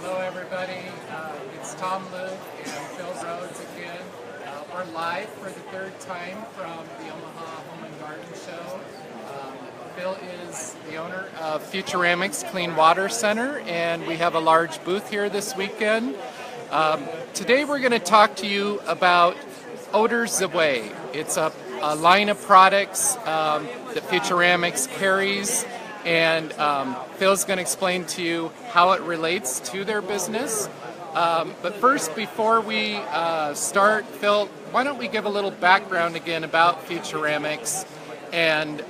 Hello everybody, it's Tom Luke and Phil Rhodes again. We're live for the third time from the Omaha Home and Garden Show. Phil is the owner of Futuramics Clean Water Center, and we have a large booth here this weekend. Today we're going to talk to you about Odor-Z-Way. It's a line of products that Futuramics carries, and Phil's going to explain to you how it relates to their business. But first, before we start, Phil, why don't we give a little background again about Futuramics and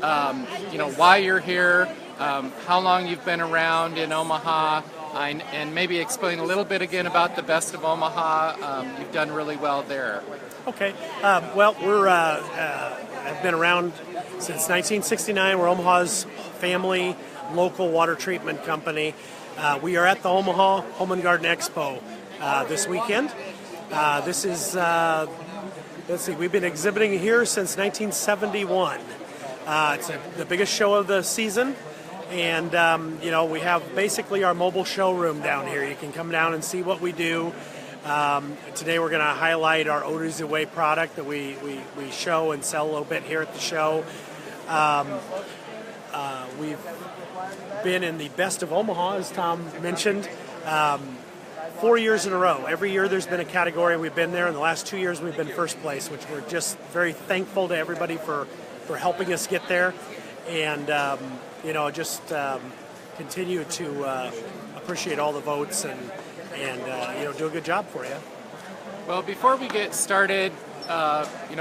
why you're here, how long you've been around in Omaha, and maybe explain a little bit again about the Best of Omaha. You've done really well there. Okay. Well, I've been around since 1969. We're Omaha's family local water treatment company. We are at the Omaha Home and Garden Expo this weekend. This is, let's see, we've been exhibiting here since 1971. It's the biggest show of the season. And, we have basically our mobile showroom down here. You can come down and see what we do. Today we're going to highlight our Odor-Z-Way product that we show and sell a little bit here at the show. We've been in the Best of Omaha, as Tom mentioned, 4 years in a row. Every year there's been a category we've been there. In the last 2 years we've been first place, which we're just very thankful to everybody for helping us get there. And, continue to appreciate all the votes and do a good job for you. Well, before we get started,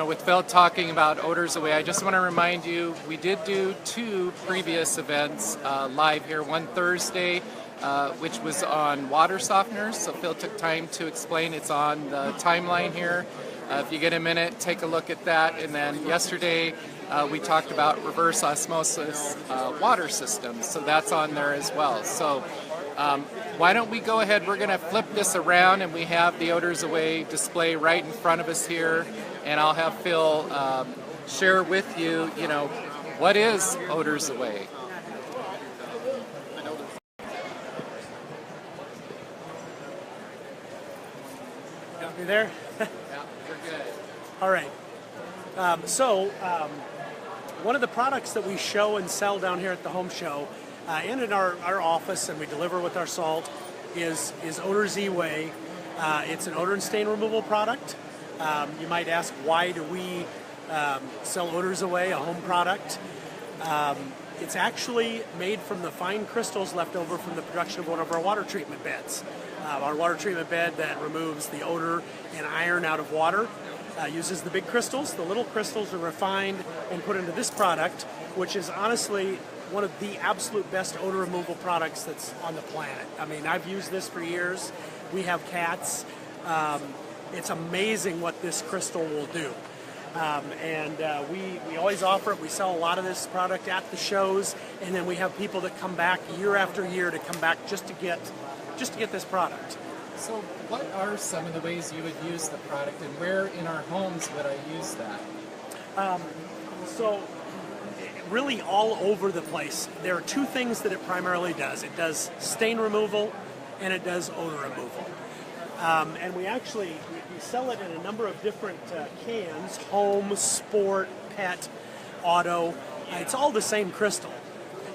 with Phil talking about Odor-Z-Way, I just want to remind you, we did do 2 previous events live here. One Thursday, which was on water softeners, so Phil took time to explain. It's on the timeline here. If you get a minute, take a look at that. And then yesterday, we talked about reverse osmosis water systems, so that's on there as well. So why don't we go ahead, we're going to flip this around, and we have the Odor-Z-Way display right in front of us here, and I'll have Phil share with you, what is Odor-Z-Way? Got me there? Yeah, we're good. All right. One of the products that we show and sell down here at the home show and in our office, and we deliver with our salt, is Odor-Z-Way. It's an odor and stain removal product. You might ask, why do we sell Odor-Z-Way, a home product? It's actually made from the fine crystals left over from the production of one of our water treatment beds. Our water treatment bed that removes the odor and iron out of water uses the big crystals. The little crystals are refined and put into this product, which is honestly one of the absolute best odor removal products that's on the planet. I mean, I've used this for years. We have cats. It's amazing what this crystal will do. We always offer it. We sell a lot of this product at the shows, and then we have people that come back year after year to come back just to get this product. So what are some of the ways you would use the product, and where in our homes would I use that? Really all over the place. There are 2 things that it primarily does. It does stain removal and it does odor removal. And we sell it in a number of different cans: home, sport, pet, auto. It's all the same crystal.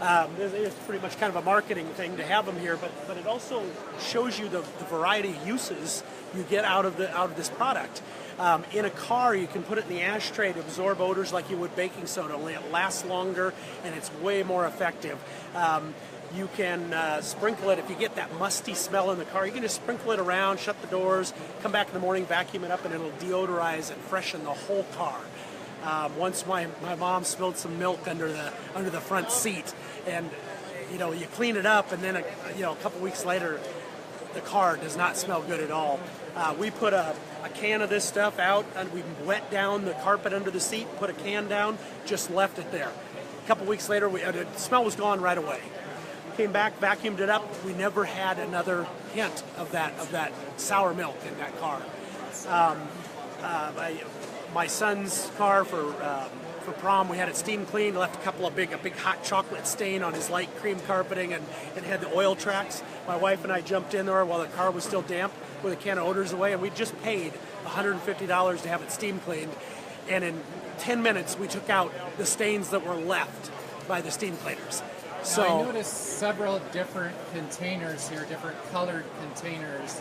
It's pretty much kind of a marketing thing to have them here, but it also shows you the variety of uses you get out of this product. In a car, you can put it in the ashtray to absorb odors like you would baking soda, only it lasts longer and it's way more effective. You can sprinkle it if you get that musty smell in the car. You can just sprinkle it around, shut the doors, come back in the morning, vacuum it up, and it'll deodorize and freshen the whole car. Once my mom spilled some milk under the front seat, and you clean it up, and then a couple weeks later, the car does not smell good at all. We put a can of this stuff out, and we wet down the carpet under the seat, put a can down, just left it there. A couple weeks later, the smell was gone right away. Came back, vacuumed it up. We never had another hint of that sour milk in that car. My son's car for for prom. We had it steam cleaned, left a big hot chocolate stain on his light cream carpeting, and it had the oil tracks. My wife and I jumped in there while the car was still damp with a can of Odor-Z-Way, and we just paid $150 to have it steam cleaned. And in 10 minutes, we took out the stains that were left by the steam cleaners. So now, I noticed several different containers here, different colored containers.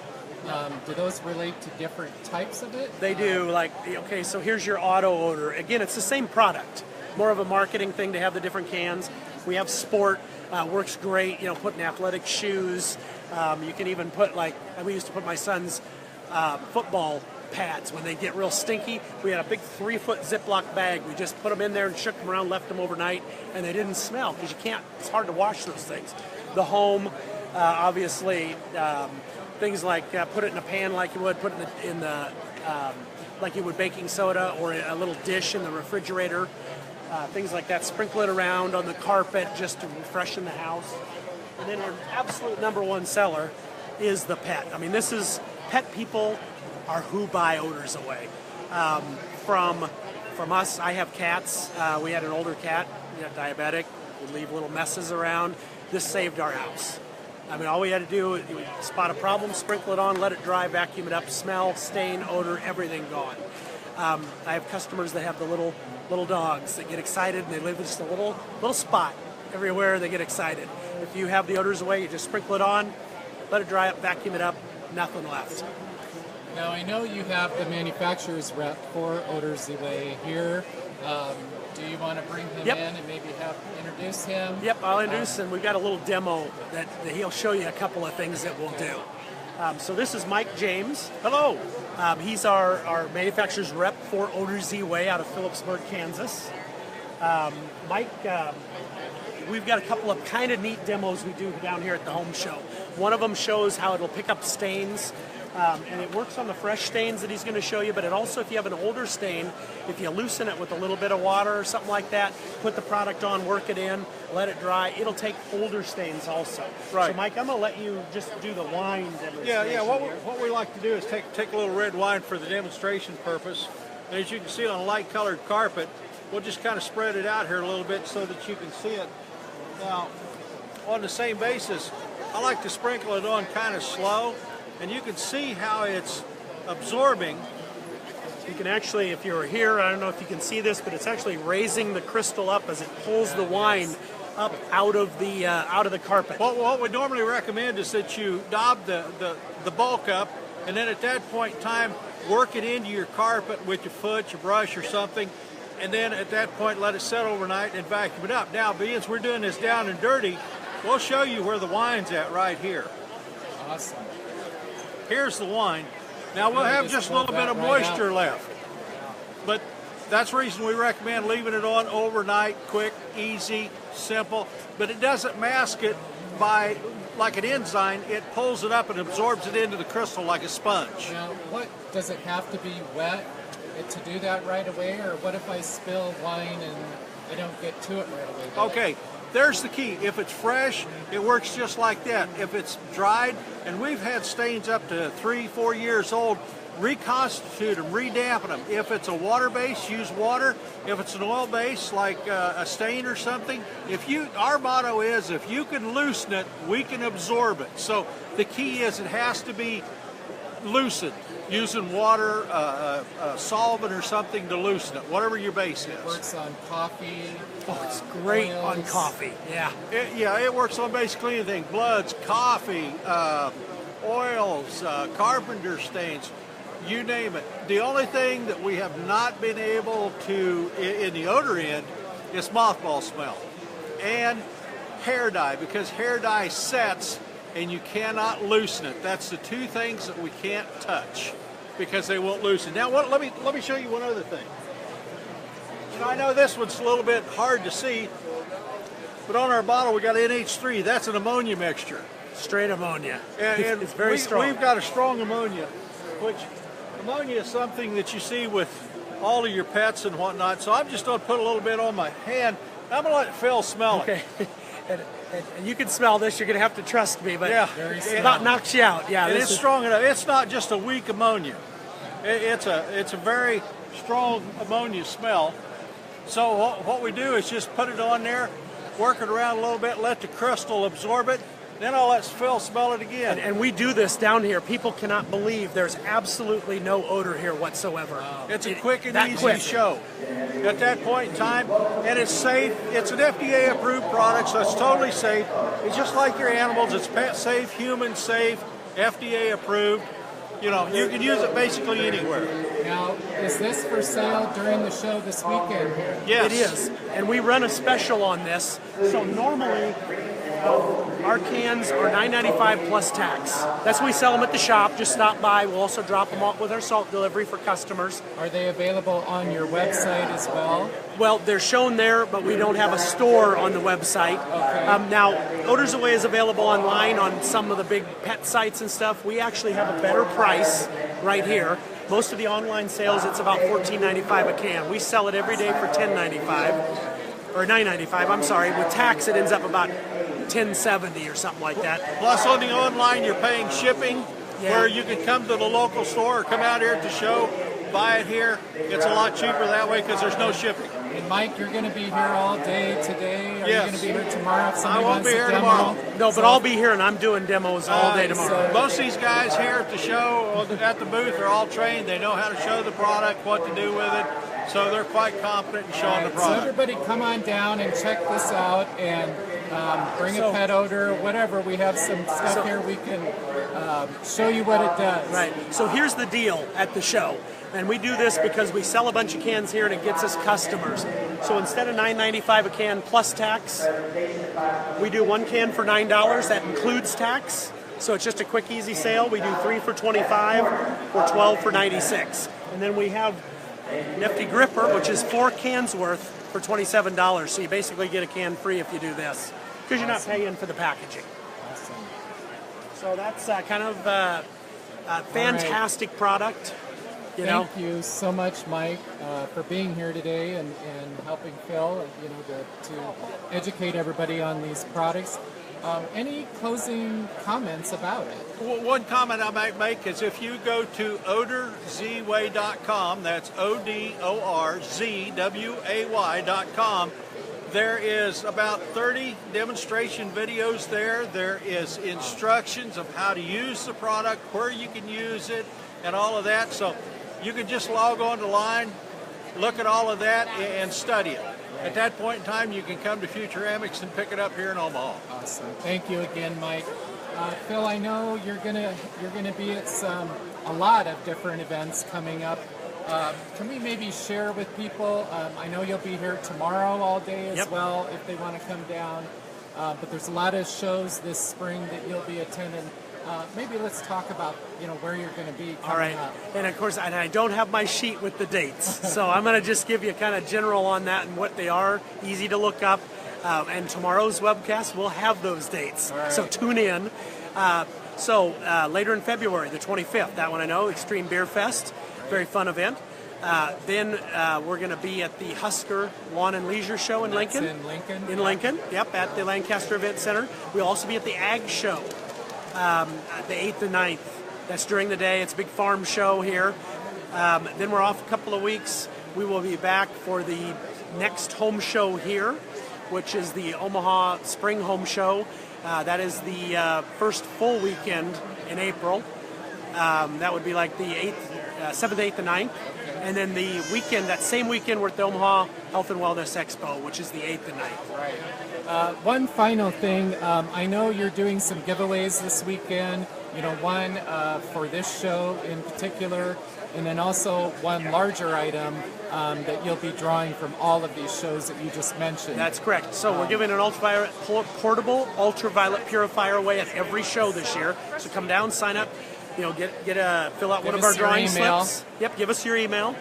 Do those relate to different types of it? They do. Like, okay, so here's your auto odor. Again, it's the same product. More of a marketing thing to have the different cans. We have sport, works great. Put in athletic shoes. You can even put we used to put my son's football pads when they get real stinky. We had a big 3-foot Ziploc bag. We just put them in there and shook them around, left them overnight, and they didn't smell because you can't. It's hard to wash those things. The home, obviously. Things like put it in a pan like you would, put it in the like you would baking soda, or a little dish in the refrigerator. Things like that. Sprinkle it around on the carpet just to freshen the house. And then our absolute number one seller is the pet. I mean, pet people are who buy Odor-Z-Way. From us, I have cats. We had an older cat, diabetic. We'd leave little messes around. This saved our house. I mean, all we had to do is spot a problem, sprinkle it on, let it dry, vacuum it up, smell, stain, odor, everything gone. I have customers that have the little dogs that get excited, and they live in just a little spot everywhere. They get excited. If you have the Odor-Z-Way, you just sprinkle it on, let it dry up, vacuum it up, nothing left. Now, I know you have the manufacturer's rep for Odor-Z-Way here. Do you want to bring him in and maybe introduce him? Yep, I'll introduce him. We've got a little demo that he'll show you a couple of things that we'll do. So this is Mike James. Hello. He's our manufacturer's rep for Odor-Z-Way out of Phillipsburg, Kansas. Mike, we've got a couple of kind of neat demos we do down here at the home show. One of them shows how it'll pick up stains. And it works on the fresh stains that he's going to show you, but it also, if you have an older stain, if you loosen it with a little bit of water or something like that, put the product on, work it in, let it dry, it'll take older stains also. Right. So Mike, I'm going to let you just do the wine demonstration. Yeah. What we like to do is take a little red wine for the demonstration purpose. And as you can see on a light colored carpet, we'll just kind of spread it out here a little bit so that you can see it. Now, on the same basis, I like to sprinkle it on kind of slow. And you can see how it's absorbing. You can actually, if you're here, I don't know if you can see this, but it's actually raising the crystal up as it pulls the wine up out of the carpet. What we normally recommend is that you daub the bulk up, and then at that point in time, work it into your carpet with your foot, your brush, or something, and then at that point, let it set overnight and vacuum it up. Now, being we're doing this down and dirty, we'll show you where the wine's at right here. Awesome. Here's the wine. Now we'll have just a little bit of moisture left. But that's the reason we recommend leaving it on overnight, quick, easy, simple. But it doesn't mask it by, like an enzyme, it pulls it up and absorbs it into the crystal like a sponge. Now, does it have to be wet to do that right away? Or what if I spill wine and I don't get to it right away? Okay. There's the key. If it's fresh, it works just like that. If it's dried, and we've had stains up to 3-4 years old, reconstitute them, redampen them. If it's a water base, use water. If it's an oil base, like a stain or something, our motto is, if you can loosen it, we can absorb it. So the key is it has to be loosened, using water, solvent or something to loosen it, whatever your base is. It works on coffee. Oh, it's great oils. on coffee. Yeah. It works on basically anything. Bloods, coffee, oils, carpenter stains, you name it. The only thing that we have not been able to, in the odor end, is mothball smell. And hair dye, because hair dye sets and you cannot loosen it. That's the two things that we can't touch because they won't loosen. Now, let me show you one other thing. I know this one's a little bit hard to see, but on our bottle we got NH3. That's an ammonia mixture. Straight ammonia. And it's very strong. We've got a strong ammonia, which ammonia is something that you see with all of your pets and whatnot. So I'm just going to put a little bit on my hand. I'm going to let Phil smell it. Okay. And you can smell this. You're going to have to trust me, but yeah, it about knocks you out. Yeah, and it's strong enough. It's not just a weak ammonia. It's a very strong ammonia smell. So what we do is just put it on there, work it around a little bit, let the crystal absorb it, then I'll let Phil smell it again. And we do this down here. People cannot believe there's absolutely no odor here whatsoever. It's a quick and that easy quick. show at that point in time, and it's safe. It's an FDA approved product, so it's totally safe. It's just like your animals. It's pet safe, human safe, FDA approved. You know, you can use it basically anywhere. Now, is this for sale during the show this weekend here? Yes. It is. And we run a special on this. So normally, our cans are $9.95 plus tax. That's when we sell them at the shop. Just stop by. We'll also drop them off with our salt delivery for customers. Are they available on your website as well? Well, they're shown there, but we don't have a store on the website. Okay. Now, Odor-Z-Way is available online on some of the big pet sites and stuff. We actually have a better price right here. Most of the online sales, it's about $14.95 a can. We sell it every day for $10.95. Or $9.95, I'm sorry. With tax, it ends up about $10.70 or something like that. Plus, on the online, you're paying shipping, Yeah. where you can come to the local store or come out here at the show, buy it here. It's a lot cheaper that way because there's no shipping. And Mike, you're going to be here all day today. Are Yes. you going to be here tomorrow if I somebody won't wants be a here demo? tomorrow. No, but I'll be here and I'm doing demos all day tomorrow. so- Most of these guys here at the show, at the booth, are all trained. They know how to show the product, what to do with it, so they're quite competent in showing the So product. everybody come on down and check this out and bring So- a pet odor, whatever. We have some stuff here we can show you what it does. Right. So here's the deal at the show. And we do this because we sell a bunch of cans here and it gets us customers. So instead of $9.95 a can plus tax, we do one can for $9. That includes tax. So it's just a quick, easy sale. We do 3 for $25 or 12 for $96. And then we have Nifty Gripper, which is 4 cans worth for $27. So you basically get a can free if you do this because you're not paying for the packaging. Awesome. So that's kind of a fantastic product. You know? Thank you so much, Mike, for being here today and helping Phil, to educate everybody on these products. Any closing comments about it? One comment I might make is if you go to odor-Z-Way.com, that's ODORZWAY.com, there is about 30 demonstration videos there. There is instructions of how to use the product, where you can use it, and all of that. So you can just log on to line, look at all of that, and study it. At that point in time, you can come to Futuramics and pick it up here in Omaha. Awesome. Thank you again, Mike. Phil, I know you're gonna be at a lot of different events coming up. Can we maybe share with people? I know you'll be here tomorrow all day as Yep. well if they want to come down. But there's a lot of shows this spring that you'll be attending. Maybe let's talk about where you're going to be coming All right, up. and of course, I don't have my sheet with the dates, so I'm going to just give you kind of general on that and what they are, easy to look up. And tomorrow's webcast will have those dates, right. so tune in. So later in February, the 25th, that one I know, Extreme Beer Fest, very fun event. Then we're going to be at the Husker Lawn and Leisure Show in That's Lincoln. in Lincoln? In Lincoln, yep, at the Lancaster Event Center. We'll also be at the Ag Show. The 8th and 9th. That's during the day. It's a big farm show here. Then we're off a couple of weeks. We will be back for the next home show here, which is the Omaha Spring Home Show. That is the first full weekend in April. That would be like the 7th, 8th, and 9th. And then the weekend, that same weekend, we're at the Omaha Health and Wellness Expo, which is the 8th and 9th. Right. One final thing. I know you're doing some giveaways this weekend. One for this show in particular, and then also one larger item that you'll be drawing from all of these shows that you just mentioned. That's correct. So we're giving an portable ultraviolet purifier away at every show this year. So come down, sign up. Fill out one of our drawing slips. Yep, give us your email,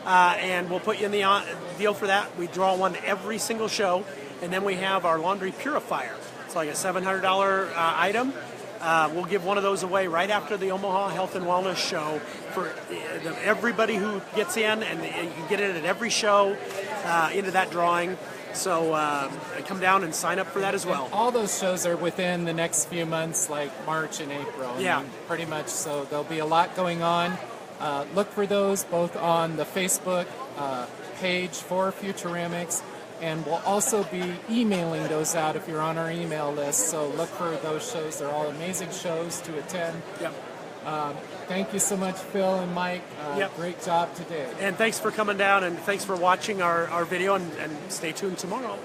and we'll put you in the deal for that. We draw one every single show, and then we have our laundry purifier. It's like a $700 item. We'll give one of those away right after the Omaha Health and Wellness Show for everybody who gets in, and you can get it at every show into that drawing. So come down and sign up for that as well. And all those shows are within the next few months, like March and April. Yeah. Pretty much. So there'll be a lot going on. Look for those both on the Facebook page for Futuramics, and we'll also be emailing those out if you're on our email list. So look for those shows. They're all amazing shows to attend. Yep. Thank you so much, Phil and Mike. Yep. Great job today. And thanks for coming down, and thanks for watching our video, and stay tuned tomorrow.